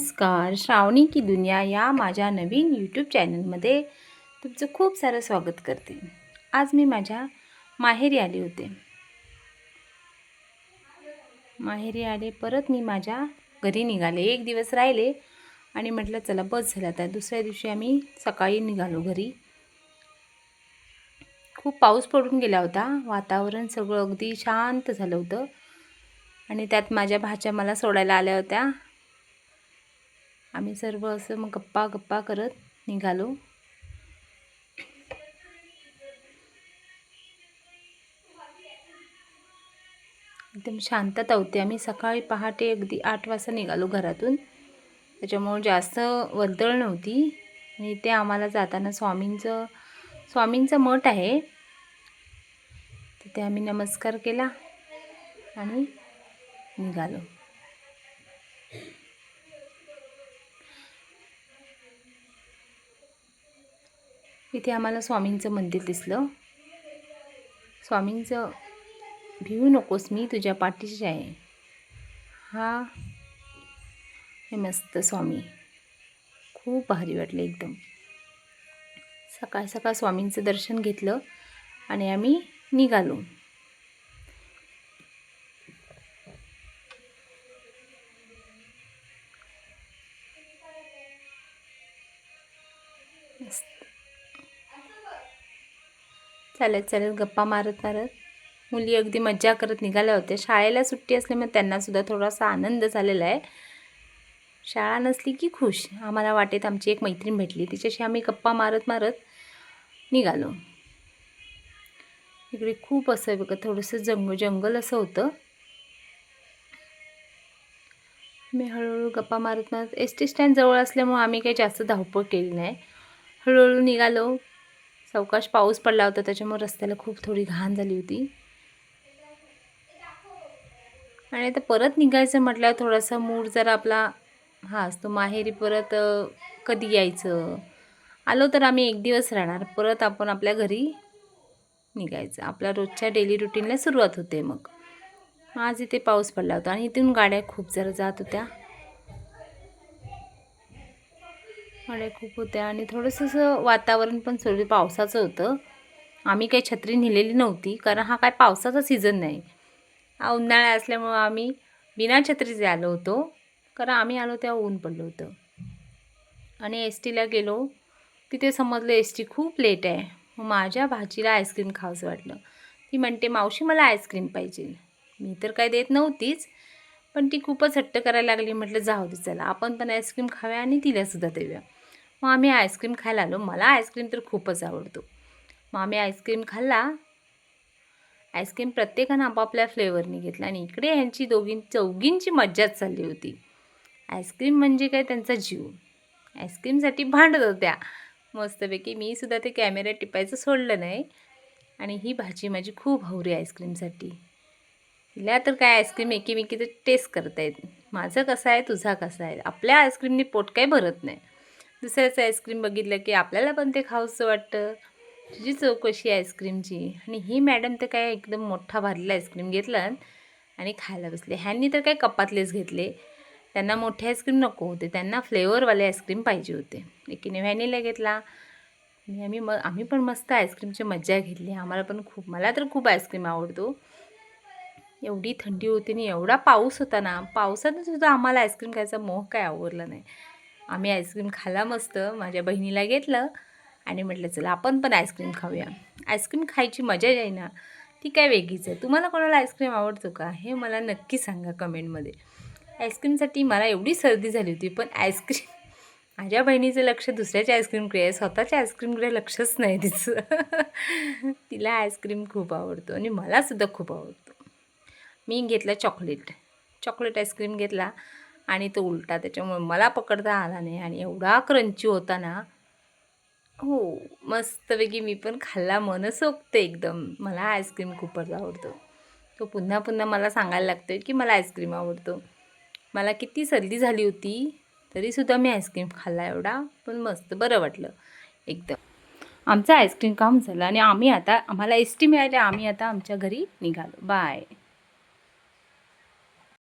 नमस्कार, श्रावणी की दुनिया या माझ्या नवीन यूट्यूब चॅनलमध्ये तुमचं खूप सारं स्वागत करते. आज मी माझ्या माहेरी आले होते. परत मी माझ्या घरी निघाले. एक दिवस राहिले आणि म्हटलं चला बस झालं. आता दुसऱ्या दिवशी आम्ही सकाळी निघालो घरी. खूप पाऊस पडून गेला होता. वातावरण सगळं अगदी शांत झालं होतं आणि त्यात माझ्या भाच्या मला सोडायला आल्या होत्या. आम्ही सर्व असं मग गप्पा करत निघालो. एकदम शांतता होती. आम्ही सकाळी पहाटे अगदी 8 वाजता निघालो घरातून, त्याच्यामुळे जास्त वर्दळ नव्हती. आणि ते आम्हाला जाताना स्वामींचं मठ आहे, तिथे आम्ही नमस्कार केला आणि निघालो. इथे आम्हाला स्वामींचं मंदिर दिसलं. स्वामींचं भिवू नकोस, मी तुझ्या पाठीशी आहे. हे मस्त स्वामी, खूप भारी वाटले एकदम. सकाळ सकाळ स्वामींचं दर्शन घेतलं आणि आम्ही निघालो. चालत गप्पा मारत मुली अगदी मज्जा करत निघाल्या होत्या. शाळेला सुट्टी असल्यामुळे त्यांनासुद्धा थोडासा आनंद झालेला आहे. शाळा नसली की खुश. आम्हाला वाटेत आमची एक मैत्रीण भेटली, तिच्याशी आम्ही गप्पा मारत निघालो. इकडे खूप असं बघा, थोडंसं जंगल असं होतं. मी हळूहळू गप्पा मारत एस टी स्टँड जवळ असल्यामुळे आम्ही काही जास्त धावपळ केली नाही. हळूहळू निघालो. सावकाश पाऊस पडला होता, त्याच्यामुळे रस्त्याला खूप थोडी घाण झाली होती. आणि आता परत निघायचं म्हटल्यावर थोडासा मूड जरा आपला असतो. माहेरी परत कधी यायचं. आलो तर आम्ही एक दिवस राहणार, परत आपण आपल्या घरी निघायचं. आपल्या रोजच्या डेली रुटीनला सुरुवात होते. मग आज इथे पाऊस पडला होता आणि इथून गाड्या खूप जरा जात होत्या. आणि थोडंसं वातावरण पण थोडं पावसाचं होतं. आम्ही काही छत्री नेलेली नव्हती, कारण हा काय पावसाचा सीझन नाही. हा उन्हाळा असल्यामुळं आम्ही बिना छत्रीचे आलो होतो, कारण आम्ही आलो तेव्हा ऊन पडलं होतं. आणि एस टीला गेलो, तिथे समजलं एस टी खूप लेट आहे. मग माझ्या भाचीला आईस्क्रीम खावंसं वाटलं. ती म्हणते मावशी मला आईस्क्रीम पाहिजे. मी तर काय देत नव्हतीच, पण ती खूपच हट्ट करायला लागली. म्हटलं जाऊ दे, चला आपण पण आईस्क्रीम खाऊया आणि तिलासुद्धा देऊया. मग आम्ही आईस्क्रीम खायला आलो. मला आईस्क्रीम तर खूपच आवडतो. मग आम्ही आईस्क्रीम खाल्ला. आईस्क्रीम प्रत्येकानं आपापल्या फ्लेवरनी घेतला आणि इकडे ह्यांची चौघींची मज्जाच चालली होती. आईस्क्रीम म्हणजे काय त्यांचा जीव. आईस्क्रीमसाठी भांडत होत्या मस्तपैकी. मी सुद्धा ते कॅमेरा टिपायचं सोडलं नाही. आणि ही भाची माझी खूप हवरी आईस्क्रीमसाठी. तिला तर काय आईस्क्रीम एकीमेकीचं टेस्ट करतायत. माझं कसं आहे, तुझा कसा आहे. आपल्या आईस्क्रीमने पोट काही भरत नाही. दुसऱ्याचं आईस्क्रीम बघितलं की आपल्याला पण ते खावंसं वाटतं. तुझी चौकशी आईस्क्रीमची. आणि ही मॅडम तर काय एकदम मोठा भरलेला आईस्क्रीम घेतला आणि खायला बसले. ह्यांनी तर काय कपातलेच घेतले. त्यांना मोठे आईस्क्रीम नको होते, त्यांना फ्लेवरवाले आईस्क्रीम पाहिजे होते. एकीने व्हॅनिला घेतला आणि आम्ही पण मस्त आईस्क्रीमची मज्जा घेतली. मला तर खूप आईस्क्रीम आवडतो. एवढी थंडी होती आणि एवढा पाऊस होता ना, पावसातून सुद्धा आम्हाला आईस्क्रीम खायचा मोह काय आवरला नाही. आम्ही आईस्क्रीम खाल्ला मस्त. माझ्या बहिणीला घेतलं आणि म्हटलं चला आपण पण आईस्क्रीम खाऊया. आईस्क्रीम खायची मजा जी आहे ना, ती काय वेगळीच आहे. तुम्हाला कोणाला आईस्क्रीम आवडतो का, हे मला नक्की सांगा कमेंटमध्ये. आईस्क्रीमसाठी मला एवढी सर्दी झाली होती, पण आईस्क्रीम माझ्या बहिणीचं लक्ष दुसऱ्याच्या आईस्क्रीमकडे आहे, स्वतःच्या आईस्क्रीमकडे लक्षच नाही तिचं. तिला आईस्क्रीम खूप आवडतो आणि मलासुद्धा खूप आवडतो. मी घेतला चॉकलेट आईस्क्रीम घेतला आणि तो उलटा, त्याच्यामुळे मला पकडता आला नाही. आणि एवढा क्रंची होता ना, मस्तपैकी मी पण खाल्ला. मनसोक्त एकदम. मला आईस्क्रीम खूपच आवडतो. तो पुन्हा मला सांगायला लागतोय की मला आईस्क्रीम आवडतो. मला किती सर्दी झाली होती तरीसुद्धा मी आईस्क्रीम खाल्ला एवढा. पण मस्त बरं वाटलं एकदम. आमचं आईस्क्रीम काम झालं आणि आम्हाला एस टी मिळाली. आम्ही आता आमच्या घरी निघालो. बाय.